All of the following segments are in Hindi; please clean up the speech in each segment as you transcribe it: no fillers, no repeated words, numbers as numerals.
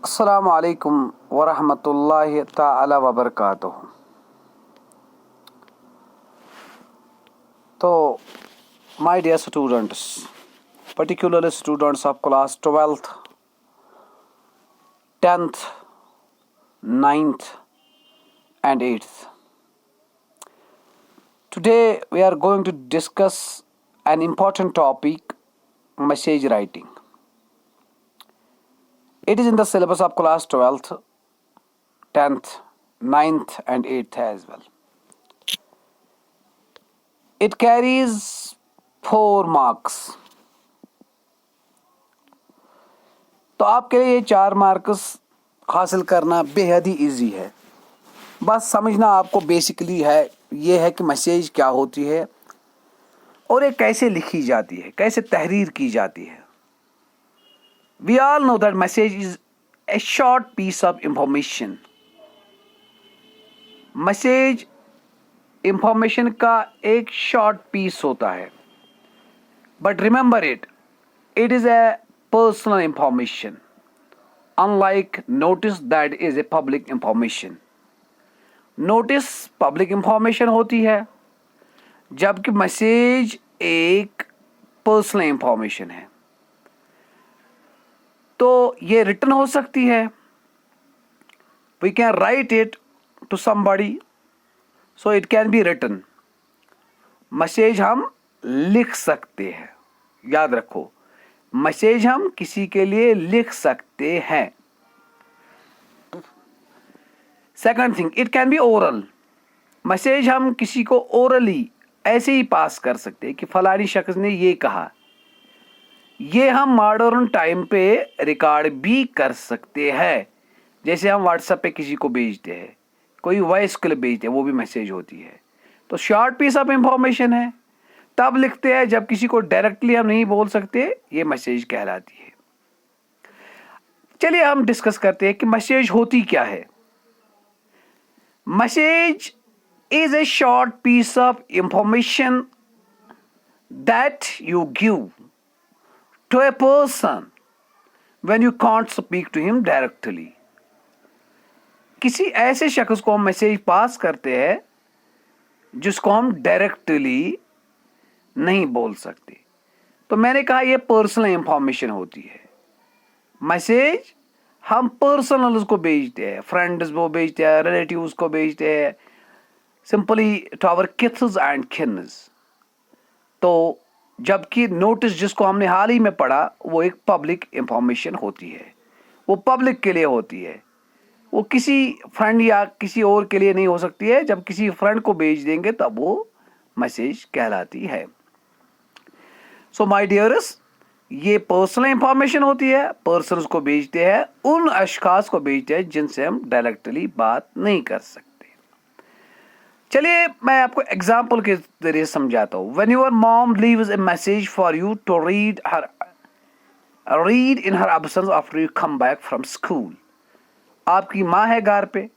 अस्सलामु अलैकुम वरहमतुल्लाहि ताला वबरकातुहू। तो my dear students, particularly students of class 12th, 10th, 9th and 8th. Today we are going to discuss an important topic, message writing. It is in the syllabus of class 12th, 10th, 9th and 8th as well. It carries 4 marks. तो आपके लिए ये 4 मार्क्स हासिल करना बेहद ही ईजी है। बस समझना आपको बेसिकली है ये है कि मैसेज क्या होती है और ये कैसे लिखी जाती है, कैसे तहरीर की जाती है। We all know that message is a short piece of information. Message information का एक शॉर्ट पीस होता है, but remember it is a personal information, unlike notice that is a public information. Notice public information होती है, जबकि मैसेज एक पर्सनल इंफॉर्मेशन है। तो ये रिटन हो सकती है, we can write it to somebody, so it can be written. Message हम लिख सकते हैं, याद रखो, मैसेज हम किसी के लिए लिख सकते हैं। Second thing, it can be oral. Message हम किसी को ओरली ऐसे ही पास कर सकते हैं कि फलानी शख्स ने ये कहा। ये हम मॉडर्न टाइम पे रिकॉर्ड भी कर सकते हैं, जैसे हम व्हाट्सएप पे किसी को भेजते हैं, कोई वॉइस क्लिप भेजते हैं, वो भी मैसेज होती है। तो शॉर्ट पीस ऑफ इंफॉर्मेशन है, तब लिखते हैं जब किसी को डायरेक्टली हम नहीं बोल सकते, ये मैसेज कहलाती है। चलिए हम डिस्कस करते हैं कि मैसेज होती क्या है। Message is a short piece of information that you give to a person when you can't speak to him directly. किसी ऐसे शख्स को हम मैसेज पास करते हैं जिसको हम डायरेक्टली नहीं बोल सकते। तो मैंने कहा यह पर्सनल इंफॉर्मेशन होती है। मैसेज हम पर्सनल उसको भेजते हैं, फ्रेंड्स को भेजते हैं, रिलेटिव्स को भेजते हैं, simply to our kiths and kins. तो जबकि नोटिस जिसको हमने हाल ही में पढ़ा वो एक पब्लिक इंफॉर्मेशन होती है, वो पब्लिक के लिए होती है, वो किसी फ्रेंड या किसी और के लिए नहीं हो सकती है। जब किसी फ्रेंड को भेज देंगे तब वो मैसेज कहलाती है। सो माय डियर्स, ये पर्सनल इंफॉर्मेशन होती है, पर्सन्स को भेजते हैं, उन अशखास को भेजते हैं जिनसे हम डायरेक्टली बात नहीं कर सकते। चलिए मैं आपको एग्जाम्पल के जरिए समझाता हूँ। When your mom leaves a message for you to read in her absence after you come back from school. आपकी माँ है घर पे,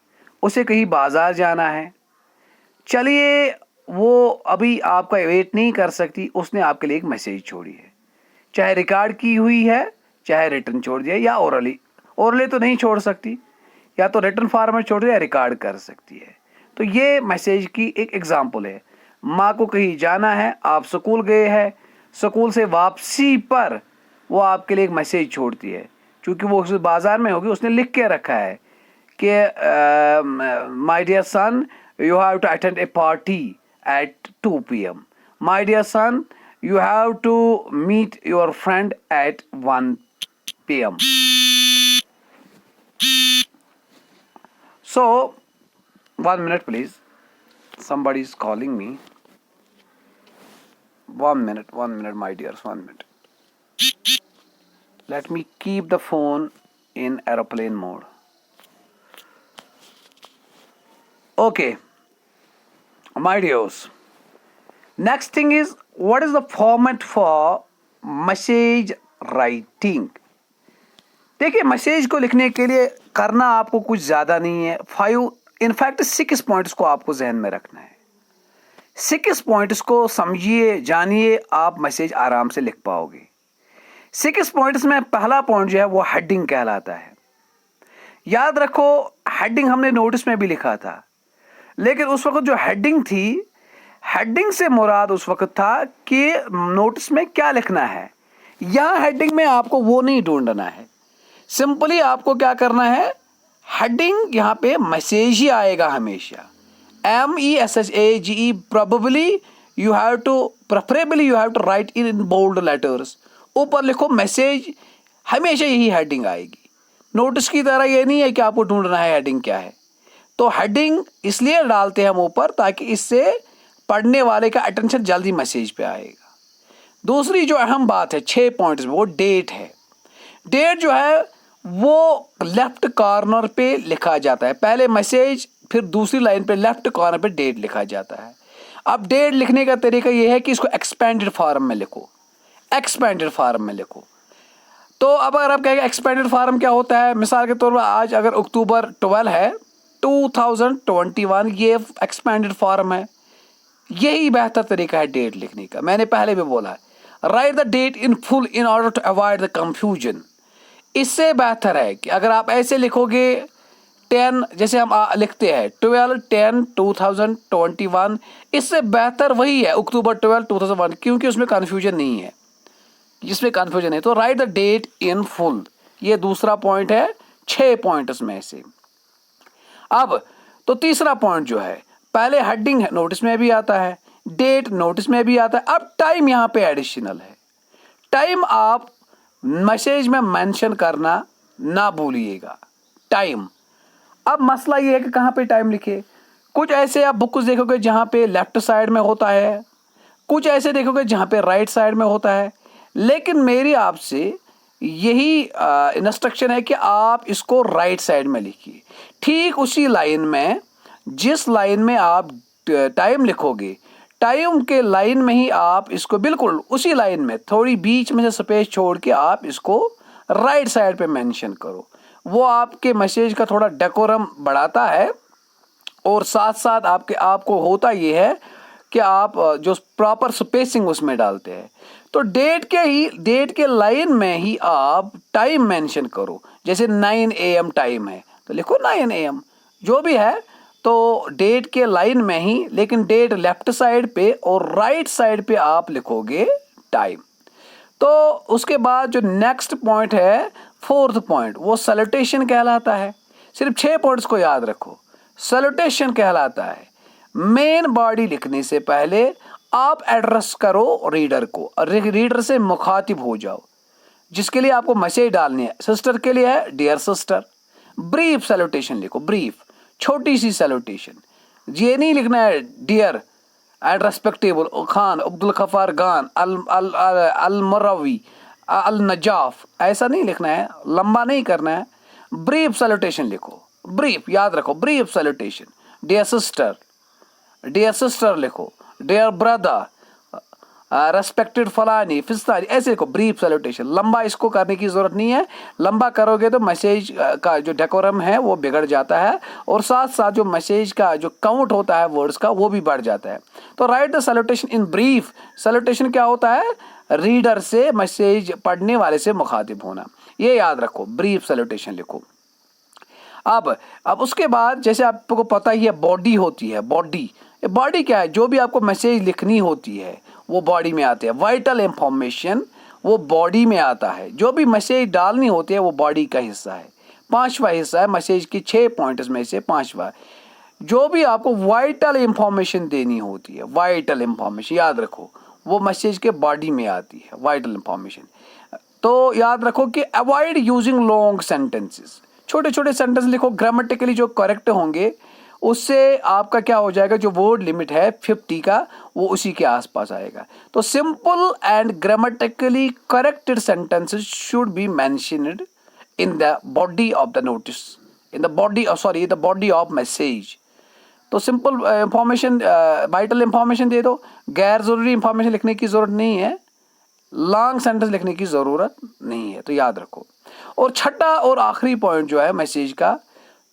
उसे कहीं बाजार जाना है, चलिए वो अभी आपका वेट नहीं कर सकती, उसने आपके लिए एक मैसेज छोड़ी है, चाहे रिकॉर्ड की हुई है चाहे रिटर्न छोड़ दिया या ओरली तो नहीं छोड़ सकती, या तो रिटर्न फॉर्म में छोड़ दिया या रिकॉर्ड कर सकती है। तो ये मैसेज की एक एग्जाम्पल है। माँ को कहीं जाना है, आप स्कूल गए हैं, स्कूल से वापसी पर वो आपके लिए एक मैसेज छोड़ती है, क्योंकि वो उस बाजार में होगी, उसने लिख के रखा है कि my dear son you have to attend a party at 2 PM। My dear son you have to meet your friend at 1 PM। So 1 minute please, somebody is calling me. 1 minute my dears, 1 minute. Let me keep the phone in aeroplane mode. Okay, my dears, next thing is, what is the format for message writing? देखिए, मैसेज को लिखने के लिए करना आपको कुछ ज़्यादा नहीं है। 6 पॉइंट्स को आपको जहन में रखना है। 6 पॉइंट्स को समझिए, जानिए, आप मैसेज आराम से लिख पाओगे। 6 पॉइंट्स में पहला पॉइंट जो है वो हेडिंग कहलाता है। याद रखो हेडिंग हमने नोटिस में भी लिखा था, लेकिन उस वक्त जो हेडिंग थी, हेडिंग से मुराद उस वक्त था कि नोटिस में क्या लिखना है। यहाँ हेडिंग में आपको वो नहीं ढूंढना है, सिंपली आपको क्या करना है, हेडिंग यहाँ पे मैसेज ही आएगा हमेशा, MESSAGE, probably you have to, preferably you have to write in bold letters, ऊपर लिखो मैसेज, हमेशा यही हेडिंग आएगी। नोटिस की तरह ये नहीं है कि आपको ढूंढना है हेडिंग क्या है। तो हेडिंग इसलिए डालते हैं हम ऊपर ताकि इससे पढ़ने वाले का अटेंशन जल्दी मैसेज पे आएगा। दूसरी जो अहम बात है 6 पॉइंट्स में, वो डेट है। डेट जो है वो लेफ्ट कॉर्नर पे लिखा जाता है, पहले मैसेज फिर दूसरी लाइन पे लेफ्ट कॉर्नर पे डेट लिखा जाता है। अब डेट लिखने का तरीका ये है कि इसको एक्सपेंडेड फॉर्म में लिखो, एक्सपेंडेड फॉर्म में लिखो। तो अब अगर आप कहेंगे एक्सपेंडेड फॉर्म क्या होता है, मिसाल के तौर पर आज अगर अक्टूबर 12 है 2021, ये एक्सपेंडेड फॉर्म है, यही बेहतर तरीका है डेट लिखने का। मैंने पहले भी बोला है, write the date in full in order to avoid the confusion. इससे बेहतर है कि अगर आप ऐसे लिखोगे 10, जैसे हम लिखते हैं 12/10/2021, इससे बेहतर वही है अक्टूबर 12, 2001, क्योंकि उसमें कन्फ्यूजन नहीं है, जिसमें कन्फ्यूजन है। तो write the date in full, ये दूसरा पॉइंट है 6 पॉइंट्स में से। अब तो तीसरा पॉइंट जो है, पहले हेडिंग है नोटिस में भी आता है, डेट नोटिस में भी आता है, अब टाइम यहाँ पे एडिशनल है। टाइम आप मैसेज में मेंशन करना ना भूलिएगा, टाइम। अब मसला ये है कि कहाँ पे टाइम लिखे। कुछ ऐसे आप बुक्स देखोगे जहाँ पे लेफ्ट साइड में होता है, कुछ ऐसे देखोगे जहाँ पे राइट साइड में होता है, लेकिन मेरी आपसे यही इंस्ट्रक्शन है कि आप इसको राइट साइड में लिखिए। ठीक उसी लाइन में, जिस लाइन में आप टाइम लिखोगे, टाइम के लाइन में ही आप इसको बिल्कुल उसी लाइन में थोड़ी बीच में से स्पेस छोड़ के आप इसको राइट साइड पे मेंशन करो। वो आपके मैसेज का थोड़ा डेकोरम बढ़ाता है, और साथ साथ आपको होता ये है कि आप जो प्रॉपर स्पेसिंग उसमें डालते हैं। तो डेट के लाइन में ही आप टाइम मेंशन करो। जैसे 9 AM टाइम है तो लिखो 9 AM, जो भी है। तो डेट के लाइन में ही, लेकिन डेट लेफ्ट साइड पे और राइट साइड पे आप लिखोगे टाइम। तो उसके बाद जो नेक्स्ट पॉइंट है, 4th पॉइंट, वो सैल्यूटेशन कहलाता है। सिर्फ 6 पॉइंट्स को याद रखो। सैल्यूटेशन कहलाता है मेन बॉडी लिखने से पहले आप एड्रेस करो रीडर को, और रीडर से मुखातिब हो जाओ, जिसके लिए आपको मैसेज डालनी है। सिस्टर के लिए है डियर सिस्टर। ब्रीफ सैल्यूटेशन लिखो, ब्रीफ, छोटी सी सैल्यूटेशन। ये नहीं लिखना है dear and respectable Khan Abdul Ghaffar Khan अल मुरवी अल नजाफ, ऐसा नहीं लिखना है, लंबा नहीं करना है। ब्रीफ सैल्यूटेशन लिखो, ब्रीफ याद रखो, ब्रीफ सैल्यूटेशन। डियर सिस्टर लिखो, डियर ब्रदर, रेस्पेक्टेड फलानी फिस्तानी, ऐसे लिखो ब्रीफ सैल्यूटेशन। लंबा इसको करने की जरूरत नहीं है, लंबा करोगे तो मैसेज का जो डेकोरम है वो बिगड़ जाता है, और साथ साथ जो मैसेज का जो काउंट होता है वर्ड्स का वो भी बढ़ जाता है। तो write the salutation in brief. Salutation क्या होता है, रीडर से, मैसेज पढ़ने वाले से मुखातिब होना, ये याद रखो, ब्रीफ सैल्यूटेशन लिखो। अब उसके बाद जैसे आपको पता ही है बॉडी होती है, बॉडी क्या है, जो भी आपको मैसेज लिखनी होती है वो बॉडी में आते हैं। वाइटल इंफॉर्मेशन वो बॉडी में आता है, जो भी मैसेज डालनी होती है वो बॉडी का हिस्सा है। 5वां हिस्सा है मैसेज की 6 पॉइंट्स में से 5वां, जो भी आपको वाइटल इंफॉर्मेशन देनी होती है, वाइटल इंफॉर्मेशन याद रखो, वो मैसेज के बॉडी में आती है, वाइटल इंफॉर्मेशन। तो याद रखो कि अवॉइड यूजिंग लॉन्ग सेंटेंसेस, छोटे छोटे सेंटेंस लिखो, ग्रामेटिकली जो करेक्ट होंगे, उससे आपका क्या हो जाएगा, जो वर्ड लिमिट है 50 का वो उसी के आसपास आएगा। तो simple and grammatically corrected sentences should be mentioned in the body of the notice, in the body of message. तो सिंपल इंफॉर्मेशन, वाइटल इंफॉर्मेशन दे दो, गैर जरूरी इंफॉर्मेशन लिखने की जरूरत नहीं है, लॉन्ग सेंटेंस लिखने की जरूरत नहीं है, तो याद रखो। और छठा और आखिरी पॉइंट जो है मैसेज का,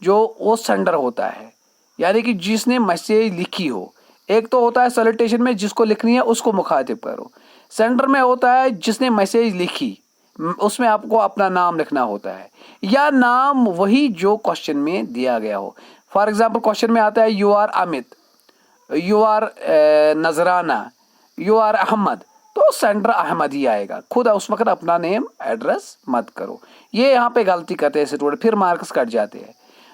जो वो सेंडर होता है, यानी कि जिसने मैसेज लिखी हो। एक तो होता है सैल्यूटेशन में जिसको लिखनी है उसको मुखातिब करो, सेंडर में होता है जिसने मैसेज लिखी, उसमें आपको अपना नाम लिखना होता है या नाम वही जो क्वेश्चन में दिया गया हो। फॉर एग्जाम्पल क्वेश्चन में आता है you are Amit, you are Nazrana, you are Ahmad, तो सेंडर अहमद ही आएगा। खुद उस वक्त अपना नेम एड्रेस मत करो। ये यहाँ पे गलती करते हैं स्टूडेंट, फिर मार्क्स कट जाते हैं।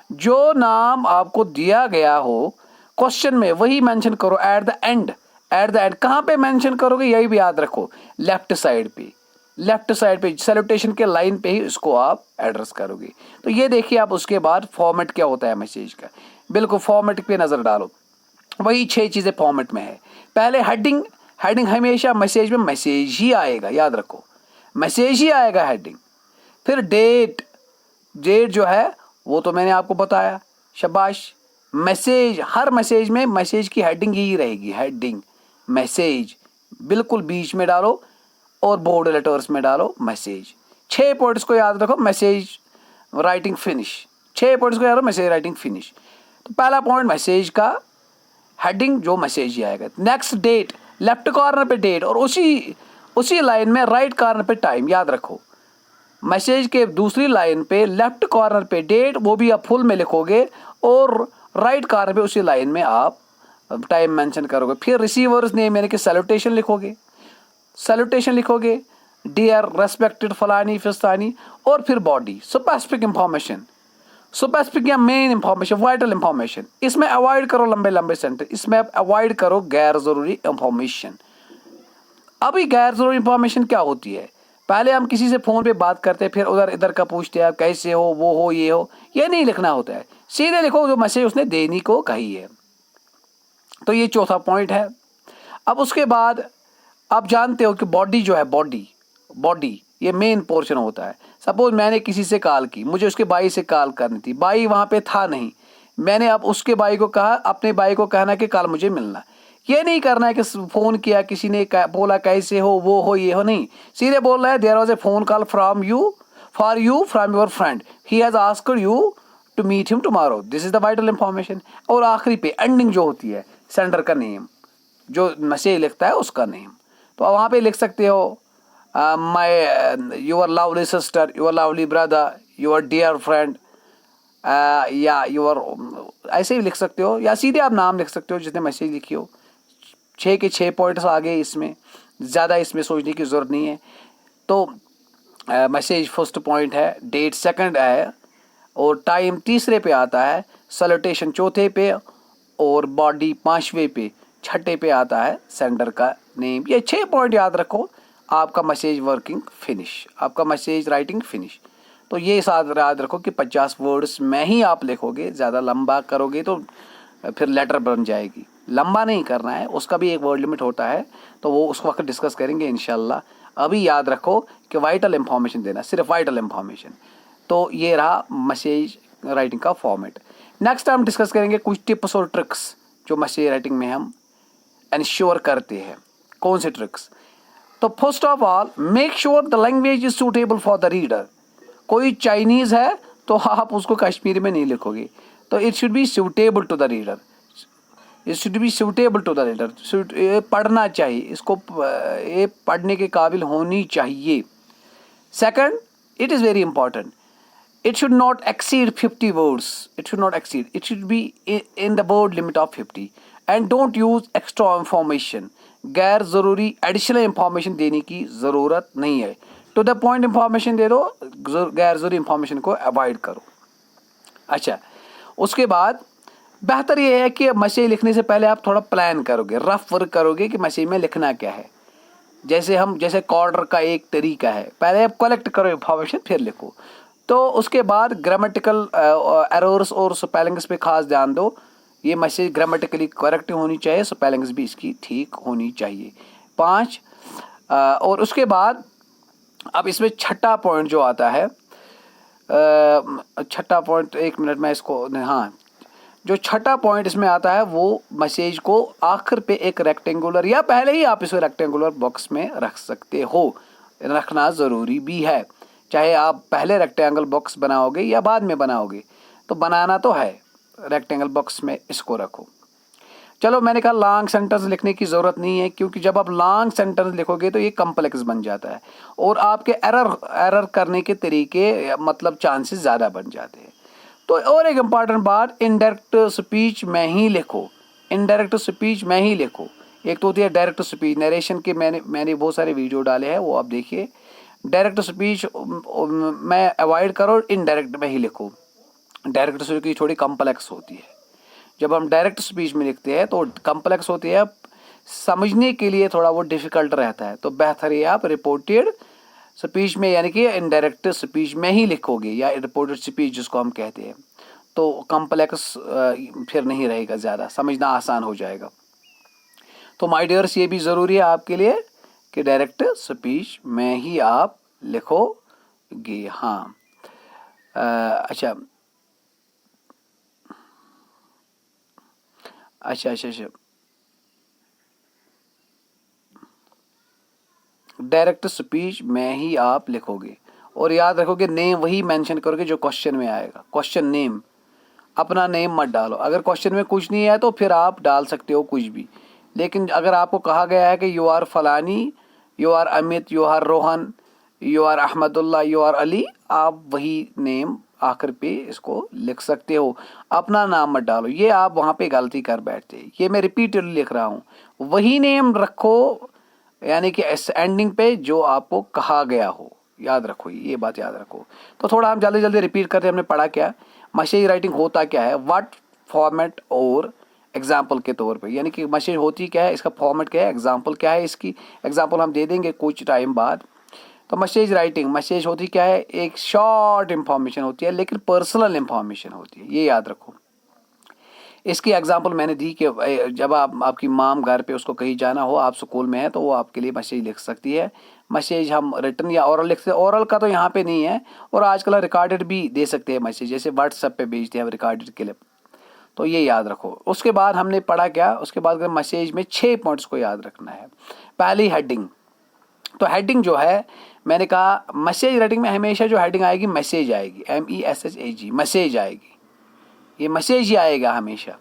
जो नाम आपको दिया गया हो क्वेश्चन में वही मेंशन करो at the end. At the end कहाँ पे मेंशन करोगे यही भी याद रखो, लेफ्ट साइड पे, लेफ्ट साइड पे सैल्यूटेशन के लाइन पे ही इसको आप एड्रेस करोगे। तो ये देखिए आप उसके बाद फॉर्मेट क्या होता है मैसेज का, बिल्कुल फॉर्मेट पे नज़र डालो। वही 6 चीज़ें फॉर्मेट में है। पहले हेडिंग, हेडिंग हमेशा मैसेज में मैसेज ही आएगा, याद रखो मैसेज ही आएगा हेडिंग। फिर डेट, डेट जो है वो तो मैंने आपको बताया, शाबाश। मैसेज, हर मैसेज में मैसेज की हेडिंग ही रहेगी, हेडिंग मैसेज बिल्कुल बीच में डालो और बोल्ड लेटर्स में डालो मैसेज। 6 पॉइंट्स को याद रखो, मैसेज राइटिंग फिनिश। 6 पॉइंट्स को याद रखो, मैसेज राइटिंग फिनिश। तो पहला पॉइंट मैसेज का हेडिंग जो मैसेज ही आएगा। नेक्स्ट डेट, लेफ्ट कॉर्नर पे डेट और उसी लाइन में राइट कॉर्नर पे टाइम, याद रखो मैसेज के दूसरी लाइन पे लेफ्ट कॉर्नर पे डेट, वो भी आप फुल में लिखोगे और राइट कॉर्नर पे उसी लाइन में आप टाइम मेंशन करोगे। फिर रिसीवर्स नेम यानी कि सैल्यूटेशन लिखोगे, सैल्यूटेशन लिखोगे डियर रेस्पेक्टेड फलानी फिस्तानी, और फिर बॉडी स्पेसिफिक इंफॉर्मेशन, स्पेसिफिक या मेन इंफॉर्मेशन, वाइटल इंफॉर्मेशन। इसमें अवॉइड करो लंबे लंबे सेंटेंस, इसमें अवॉइड करो गैर जरूरी इंफॉर्मेशन। अभी गैर जरूरी इंफॉर्मेशन क्या होती है, पहले हम किसी से फोन पे बात करते हैं फिर उधर इधर का पूछते हैं कैसे हो, वो हो, ये हो, ये नहीं लिखना होता है। सीधे लिखो जो मैसेज उसने देने को कही है। तो ये चौथा पॉइंट है। अब उसके बाद आप जानते हो कि बॉडी जो है, बॉडी ये मेन पोर्शन होता है। सपोज मैंने किसी से कॉल की, मुझे उसके भाई से कॉल करनी थी, भाई वहाँ पे था नहीं, मैंने अब उसके भाई को कहा, अपने भाई को कहना कि कल मुझे मिलना। ये नहीं करना है कि फ़ोन किया किसी ने बोला कैसे हो, वो हो, ये हो, नहीं, सीधे बोल रहा है there was a phone call from you for you from your friend, he has asked you to meet him tomorrow, this is the vital information. और आखिरी पे एंडिंग जो होती है, सेंडर का नेम, जो मैसेज लिखता है उसका नेम। तो वहाँ पे लिख सकते हो my your lovely sister, your lovely brother, your dear friend, या योर, ऐसे ही लिख सकते हो, या सीधे आप नाम लिख सकते हो जिसने मैसेज लिखी हो। 6 के 6 पॉइंट्स आ गए इसमें, ज़्यादा इसमें सोचने की ज़रूरत नहीं है। तो मैसेज फर्स्ट पॉइंट है, डेट सेकंड है, और टाइम तीसरे पे आता है, सैल्यूटेशन चौथे पे, और बॉडी 5वें पे, छठे पे आता है सेंडर का नेम। ये 6 पॉइंट याद रखो, आपका मैसेज वर्किंग फिनिश, आपका मैसेज राइटिंग फिनिश। तो ये साथ याद रखो कि 50 वर्ड्स में ही आप लिखोगे, ज़्यादा लंबा करोगे तो फिर लेटर बन जाएगी। लंबा नहीं करना है, उसका भी एक वर्ड लिमिट होता है, तो वो उस वक्त डिस्कस करेंगे इंशाल्लाह। अभी याद रखो कि वाइटल इंफॉर्मेशन देना, सिर्फ वाइटल इंफॉर्मेशन। तो ये रहा मैसेज राइटिंग का फॉर्मेट। नेक्स्ट हम डिस्कस करेंगे कुछ टिप्स और ट्रिक्स जो मैसेज राइटिंग में हम इंश्योर करते हैं। कौन से ट्रिक्स? तो first of all, make sure the language is suitable for the reader. कोई चाइनीज़ है तो आप उसको कश्मीरी में नहीं लिखोगे, तो it should be suitable to the reader, it should be suitable to the reader. ये पढ़ना चाहिए, इसको ये पढ़ने के काबिल होनी चाहिए। Second, it is very important, it should not exceed 50 words, it should not exceed, it should be in the word limit of 50, and don't use extra information, गैर ज़रूरी एडिशनल इंफॉर्मेशन देने की ज़रूरत नहीं है। टू द पॉइंट इंफॉर्मेशन दे दो, गैर ज़रूरी इंफॉर्मेशन को अवॉइड करो। अच्छा, उसके बाद बेहतर ये है कि मैसेज लिखने से पहले आप थोड़ा प्लान करोगे, रफ वर्क करोगे कि मैसेज में लिखना क्या है। जैसे कॉर्डर का एक तरीका है, पहले आप कलेक्ट करो इंफॉर्मेशन फिर लिखो। तो उसके बाद ग्रामेटिकल एरर्स और स्पेलिंग्स पे खास ध्यान दो। ये मैसेज ग्रामेटिकली करेक्ट होनी चाहिए, स्पेलिंग्स भी इसकी ठीक होनी चाहिए। 5 और उसके बाद अब इसमें छठा पॉइंट जो आता है, छठा पॉइंट, एक मिनट में इसको, हाँ, जो छठा पॉइंट इसमें आता है वो मैसेज को आखिर पे एक रेक्टेंगुलर, या पहले ही आप इसे रेक्टेंगुलर बॉक्स में रख सकते हो, रखना ज़रूरी भी है। चाहे आप पहले रेक्टेंगल बॉक्स बनाओगे या बाद में बनाओगे, तो बनाना तो है, रेक्टेंगल बॉक्स में इसको रखो। चलो मैंने कहा लॉन्ग सेंटेंस लिखने की ज़रूरत नहीं है, क्योंकि जब आप लॉन्ग सेंटेंस लिखोगे तो ये कम्प्लेक्स बन जाता है और आपके एरर करने के तरीके मतलब चांसेस ज़्यादा बन जाते हैं। तो और एक इम्पॉर्टेंट बात, इनडायरेक्ट स्पीच में ही लिखो, इनडायरेक्ट स्पीच में ही लिखो। एक तो होती है डायरेक्ट स्पीच, नरेशन के मैंने बहुत सारे वीडियो डाले हैं, वो आप देखिए। डायरेक्ट स्पीच में अवॉइड करो, इनडायरेक्ट में ही लिखो। डायरेक्ट स्पीच थोड़ी कम्प्लेक्स होती है, जब हम डायरेक्ट स्पीच में लिखते हैं तो कम्प्लेक्स होती है, समझने के लिए थोड़ा वो डिफ़िकल्ट रहता है। तो बेहतर है आप रिपोर्टेड स्पीच में यानी कि इनडायरेक्ट स्पीच में ही लिखोगे, या रिपोर्टेड स्पीच जिसको हम कहते हैं, तो कम्प्लेक्स फिर नहीं रहेगा, ज़्यादा समझना आसान हो जाएगा। तो माय डियर्स, ये भी ज़रूरी है आपके लिए कि डायरेक्ट स्पीच में ही आप लिखोगे। हाँ, अच्छा अच्छा अच्छा अच्छा, डायरेक्ट स्पीच में ही आप लिखोगे। और याद रखोगे नेम वही मेंशन करोगे जो क्वेश्चन में आएगा, क्वेश्चन नेम। अपना नेम मत डालो, अगर क्वेश्चन में कुछ नहीं है तो फिर आप डाल सकते हो कुछ भी, लेकिन अगर आपको कहा गया है कि यू आर फलानी, you are Amit, you are Rohan, you are Ahmadullah, you are Ali, आप वही नेम आखिर पे इसको लिख सकते हो, अपना नाम मत डालो। ये आप वहाँ पे गलती कर बैठते, ये मैं रिपीटेडली लिख रहा हूँ, वही नेम रखो यानी कि एंडिंग पे जो आपको कहा गया हो। याद रखो, ये बात याद रखो। तो थोड़ा हम जल्दी जल्दी रिपीट करते हैं, हमने पढ़ा क्या, मैसेज राइटिंग होता क्या है, व्हाट फॉर्मेट और एग्जाम्पल के तौर पे, यानी कि मैसेज होती क्या है, इसका फॉर्मेट क्या है, एग्जाम्पल क्या है, इसकी एग्जाम्पल हम दे देंगे कुछ टाइम बाद। तो मैसेज राइटिंग, मैसेज होती क्या है, एक शॉर्ट इंफॉर्मेशन होती है लेकिन पर्सनल इंफॉर्मेशन होती है, ये याद रखो। इसकी एग्जांपल मैंने दी कि जब आपकी माम घर पे उसको कहीं जाना हो, आप स्कूल में है, तो वो आपके लिए मैसेज लिख सकती है। मैसेज हम रिटर्न या ओरल लिखते हैं, ओरल का तो यहाँ पे नहीं है, और आजकल रिकॉर्डेड भी दे सकते हैं मैसेज, जैसे व्हाट्सएप पे भेजते हैं हम रिकॉर्डेड क्लिप। तो ये याद रखो। उसके बाद हमने पढ़ा क्या, उसके बाद मैसेज में 6 पॉइंट्स को याद रखना है। पहली हेडिंग, तो हेडिंग जो है मैंने कहा मैसेज राइटिंग में हमेशा जो हेडिंग आएगी मैसेज आएगी, MESSAG, मैसेज आएगी, ये मैसेज ही आएगा हमेशा।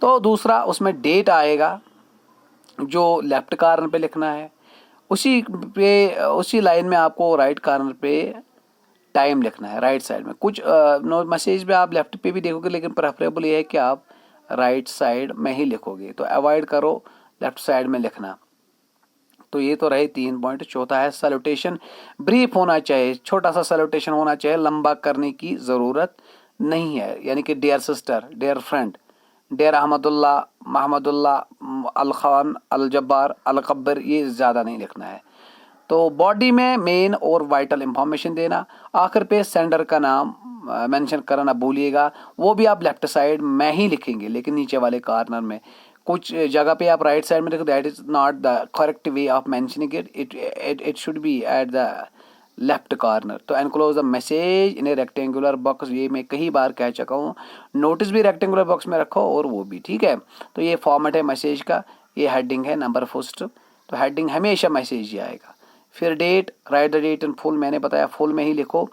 तो दूसरा उसमें डेट आएगा जो लेफ्ट कार्नर पे लिखना है, उसी लाइन में आपको राइट कार्नर पे टाइम लिखना है, राइट साइड में। कुछ मैसेज में आप लेफ्ट पे भी देखोगे, लेकिन प्रेफरेबल ये है कि आप राइट साइड में ही लिखोगे, तो अवॉइड करो लेफ्ट साइड में लिखना। तो ये तो रहे 3 पॉइंट। चौथा है सैल्यूटेशन, ब्रीफ होना चाहिए, छोटा सा सैल्यूटेशन होना चाहिए, लंबा करने की ज़रूरत नहीं है, यानी कि dear sister, dear friend, dear Ahmadullah, Mahmadullah, अल खान, अल जब्बार, अल कब्बर, ये ज़्यादा नहीं लिखना है। तो बॉडी में मेन और वाइटल इंफॉर्मेशन देना, आखिर पे सेंडर का नाम मेंशन करना भूलिएगा, वो भी आप लेफ्ट साइड में ही लिखेंगे, लेकिन नीचे वाले कॉर्नर में। कुछ जगह पे आप राइट साइड में लिखो, that is not the correct way of mentioning it, it should be at the left corner. तो enclose the message in a rectangular box, ये मैं कई बार कह चुका हूँ, नोटिस भी रेक्टेंगुलर बॉक्स में रखो और वो भी, ठीक है। तो ये फॉर्मेट है मैसेज का, ये हेडिंग है नंबर फर्स्ट, तो हेडिंग हमेशा मैसेज ही आएगा। फिर date, write the date in full, मैंने बताया फुल में ही लिखो।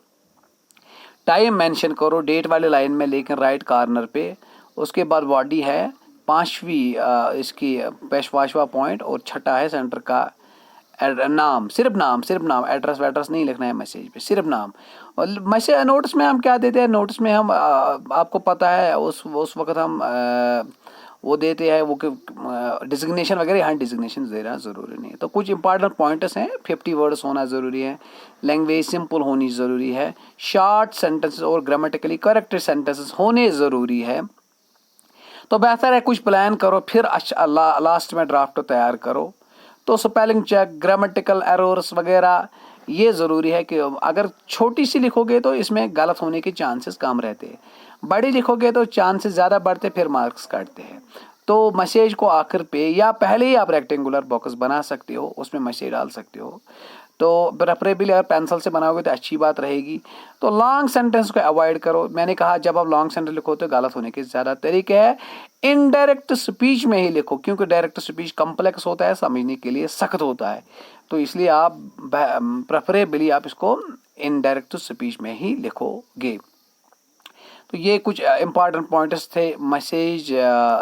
टाइम मेंशन करो डेट वाले लाइन में, लेकिन राइट कॉर्नर पे। उसके बाद बॉडी है, पांचवी इसकी पांचवा पॉइंट, और छठा है सेंटर का नाम, सिर्फ नाम, सिर्फ नाम, एड्रेस वैड्रेस नहीं लिखना है मैसेज पे, सिर्फ नाम। और मैसेज नोट्स में हम क्या देते हैं, नोट्स में हम आपको पता है उस वक्त हम वो देते हैं वो डिजिग्नेशन वगैरह, यहाँ डिजिग्नेशन देना ज़रूरी नहीं है। तो कुछ इंपॉर्टेंट पॉइंट्स हैं, 50 वर्ड्स होना ज़रूरी है, लैंग्वेज सिंपल होनी ज़रूरी है, शॉर्ट सेंटेंसेस और ग्रामेटिकली करेक्ट सेंटेंसेस होने ज़रूरी है। तो बेहतर है कुछ प्लान करो, फिर अच्छा लास्ट में ड्राफ्ट तैयार करो। तो स्पेलिंग चेक, ग्रामेटिकल एरर्स वगैरह, ये ज़रूरी है कि अगर छोटी सी लिखोगे तो इसमें गलत होने के चांसेस कम रहते हैं, बड़ी लिखोगे तो चांसेस ज़्यादा बढ़ते, फिर मार्क्स काटते हैं। तो मैसेज को आखिर पे या पहले ही आप रेक्टेंगुलर बॉक्स बना सकते हो, उसमें मैसेज डाल सकते हो। तो प्रेफरेबली अगर पेंसिल से बनाओगे तो अच्छी बात रहेगी। तो लॉन्ग सेंटेंस को अवॉइड करो, मैंने कहा जब आप लॉन्ग सेंटेंस लिखो तो गलत होने के ज़्यादा तरीके हैं। इनडायरेक्ट स्पीच में ही लिखो, क्योंकि डायरेक्ट स्पीच कम्प्लेक्स होता है, समझने के लिए सख्त होता है, तो इसलिए आप प्रेफरेबली आप इसको इनडायरेक्ट स्पीच में ही लिखोगे। तो ये कुछ इंपॉर्टेंट पॉइंट्स थे मैसेज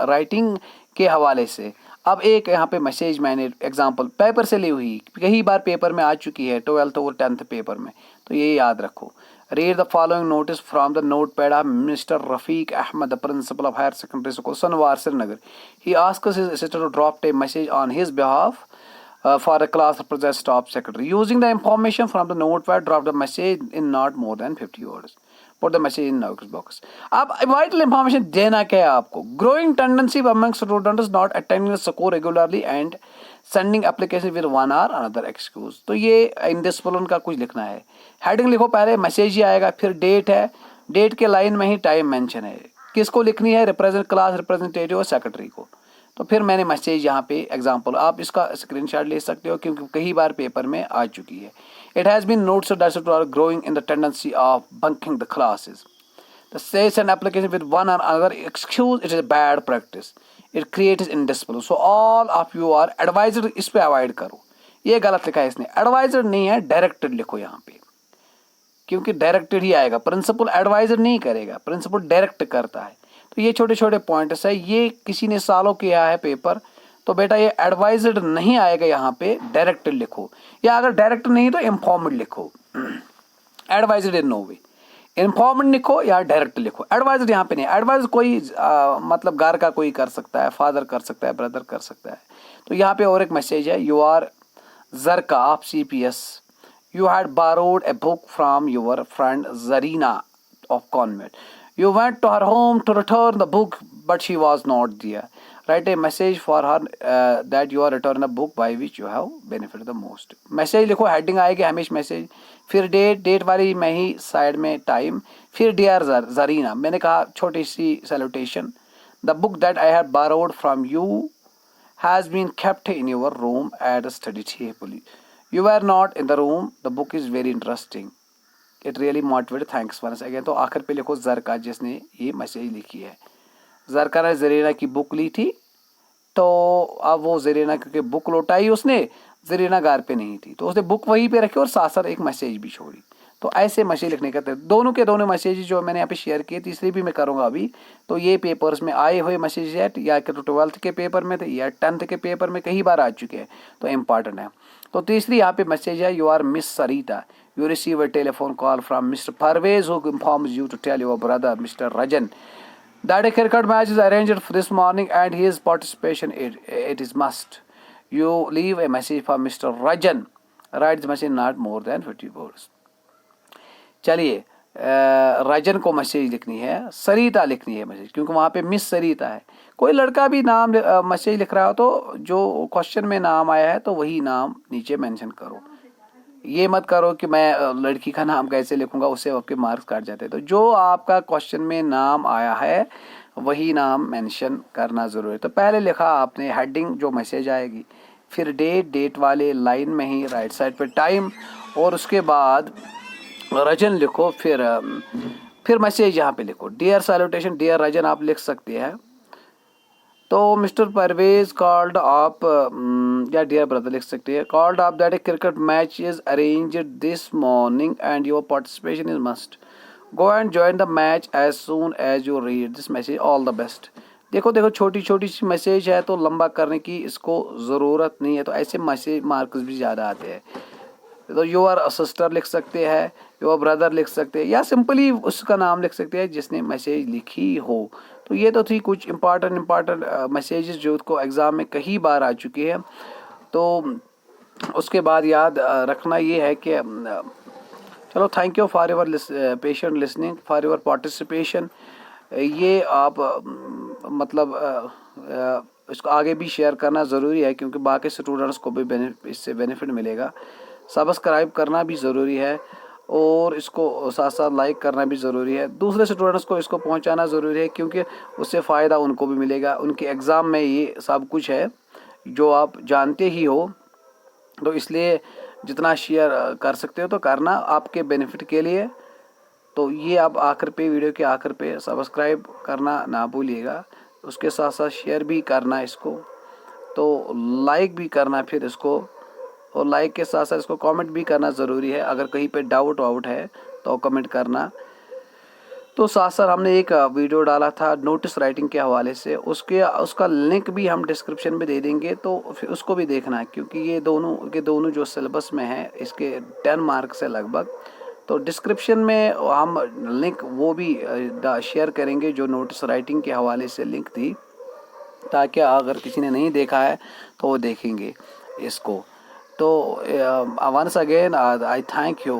राइटिंग के हवाले से। अब एक यहाँ पे मैसेज मैंने एग्जांपल पेपर से ली हुई, कई बार पेपर में आ चुकी है 12th और 10th पेपर में, तो ये याद रखो। Read the following notice from the note pad of mister Rafiq Ahmad, the principal of higher secondary school Sonwar Srinagar. He asks his assistant to drop a message on his behalf for a class representative staff secretary. Using the information from the notepad, drop the message in not more than 50 words. Put the message in notice box. अब vital information देना क्या है आपको? Growing tendency among students not attending the school regularly and sending application with one or another excuse. तो ये indiscipline का कुछ लिखना है। हेडिंग लिखो, पहले मैसेज ही आएगा, फिर डेट है, डेट के लाइन में ही टाइम मेंशन है, किसको लिखनी है, रिप्रेजेंट क्लास रिप्रेजेंटेटिव और सेक्रेटरी को। तो फिर मैंने मैसेज यहाँ पे एग्जांपल, आप इसका स्क्रीनशॉट ले सकते हो क्योंकि कई बार पेपर में आ चुकी है। It has been notes that students are growing in the tendency of bunking the classes. The cess and application with one or another excuse, it is a bad practice, it creates indiscipline, so all of you are adviser. इस पे अवॉइड करो, ये गलत लिखा है इसने, एडवाइजर नहीं है, डायरेक्टेड लिखो यहाँ पे, क्योंकि डायरेक्टेड ही आएगा, प्रिंसिपल एडवाइजर नहीं करेगा, प्रिंसिपल डायरेक्ट करता है। तो ये छोटे छोटे पॉइंट्स है, ये किसी ने सालों किया है पेपर, तो बेटा ये एडवाइजर नहीं आएगा यहाँ पे, डायरेक्टेड लिखो, या अगर डायरेक्ट नहीं तो इन्फॉर्मड लिखो। Advisor in no way, informed लिखो या डायरेक्ट लिखो, एडवाइजर यहाँ पे नहीं। एडवाइजर कोई मतलब घर का कोई कर सकता है, फादर कर सकता है, ब्रदर कर सकता है। तो यहाँ पे और एक मैसेज है, यू आर जरका of CPS, you had borrowed a book from your friend Zarina of Convent. You went to her home to return the book, but she was not there. Write a message for her that you are returning the book by which you have benefited the most. Message लिखो, हेडिंग आएगी हमेशा मैसेज, फिर डेट वाली में ही साइड में टाइम, फिर डियर जरीना, मैंने कहा छोटी सी salutation, the book that I have borrowed from you has been kept in your room at the study table. You were not in the room. The book is very interesting. It really motivated. Thanks once again. तो आखिर पे लिखो जरका, जिसने ये मैसेज लिखी है। जरका ने जरीना की बुक ली थी, तो अब वो जरीना क्योंकि बुक लौटाई उसने, जरीना घर पे नहीं थी, तो उसने बुक वहीं पे रखी और साथ साथ एक मैसेज भी छोड़ी। तो ऐसे मैसेज लिखने का दोनों के दोनों मैसेज जो मैंने यहाँ पे शेयर किए, तीसरी भी मैं करूँगा अभी। तो ये पेपर्स में आए हुए मैसेज है, या 12th के पेपर में थे या 10th के पेपर में कई बार आ चुके हैं, तो इम्पॉर्टेंट है। तो तीसरी यहाँ पे मैसेज है, you are miss Sarita, you receive a telephone call from mister Parvez who informs you to tell your brother mister Rajan that a cricket match is arranged for this morning and his participation it is must. You leave a message for Mr. Rajan. Write the message not more than 50 words. चलिए, रजन को मैसेज लिखनी है, सरिता लिखनी है मैसेज, क्योंकि वहाँ पे मिस सरिता है। कोई लड़का भी नाम मैसेज लिख रहा हो तो जो क्वेश्चन में नाम आया है तो वही नाम नीचे मेंशन करो। ये मत करो कि मैं लड़की का नाम कैसे लिखूंगा, उससे आपके मार्क्स काट जाते हैं। तो जो आपका क्वेश्चन में नाम आया है वही नाम मेंशन करना ज़रूरी है। तो पहले लिखा आपने हेडिंग जो मैसेज आएगी, फिर डेट वाले लाइन में ही राइट साइड पे टाइम, और उसके बाद रजन लिखो, फिर मैसेज यहाँ पे लिखो, डियर सैल्यूटेशन डियर रजन आप लिख सकते हैं। तो मिस्टर परवेज कॉल्ड आप या डियर ब्रदर लिख सकते हैं, कॉल्ड आप that a cricket match is arranged this morning and your participation is must, go and join the match as soon as you read this message, all the best. देखो छोटी छोटी सी मैसेज है तो लंबा करने की इसको ज़रूरत नहीं है, तो ऐसे मैसेज मार्क्स भी ज़्यादा आते हैं। तो योर सिस्टर लिख सकते हैं, योर ब्रदर लिख सकते हैं, या सिंपली उसका नाम लिख सकते हैं जिसने मैसेज लिखी हो। तो ये तो थी कुछ इम्पॉर्टेंट मैसेजेस जो उसको एग्ज़ाम में कई बार आ चुकी है। तो उसके बाद याद रखना ये है कि चलो, thank you for your patient listening, for your participation. ये आप इसको आगे भी शेयर करना ज़रूरी है, क्योंकि बाकी स्टूडेंट्स को भी इससे बेनिफिट मिलेगा। सब्सक्राइब करना भी ज़रूरी है, और इसको साथ साथ लाइक करना भी ज़रूरी है। दूसरे स्टूडेंट्स को इसको पहुंचाना ज़रूरी है, क्योंकि उससे फ़ायदा उनको भी मिलेगा। उनके एग्ज़ाम में ये सब कुछ है जो आप जानते ही हो, तो इसलिए जितना शेयर कर सकते हो तो करना आपके बेनिफिट के लिए। तो ये आप आखिर पे, वीडियो के आखिर पे सब्सक्राइब करना ना भूलिएगा, उसके साथ साथ शेयर भी करना इसको, तो लाइक भी करना फिर इसको, और लाइक के साथ साथ इसको कमेंट भी करना ज़रूरी है। अगर कहीं पे डाउट है तो कमेंट करना। तो साथ सर हमने एक वीडियो डाला था नोटिस राइटिंग के हवाले से, उसका लिंक भी हम डिस्क्रिप्शन में दे देंगे, तो फिर उसको भी देखना है, क्योंकि ये दोनों जो सिलेबस में है इसके 10 मार्क्स है लगभग। तो डिस्क्रिप्शन में हम लिंक वो भी शेयर करेंगे जो नोटिस राइटिंग के हवाले से लिंक थी, ताकि अगर किसी ने नहीं देखा है तो वो देखेंगे इसको। तो once again I thank you.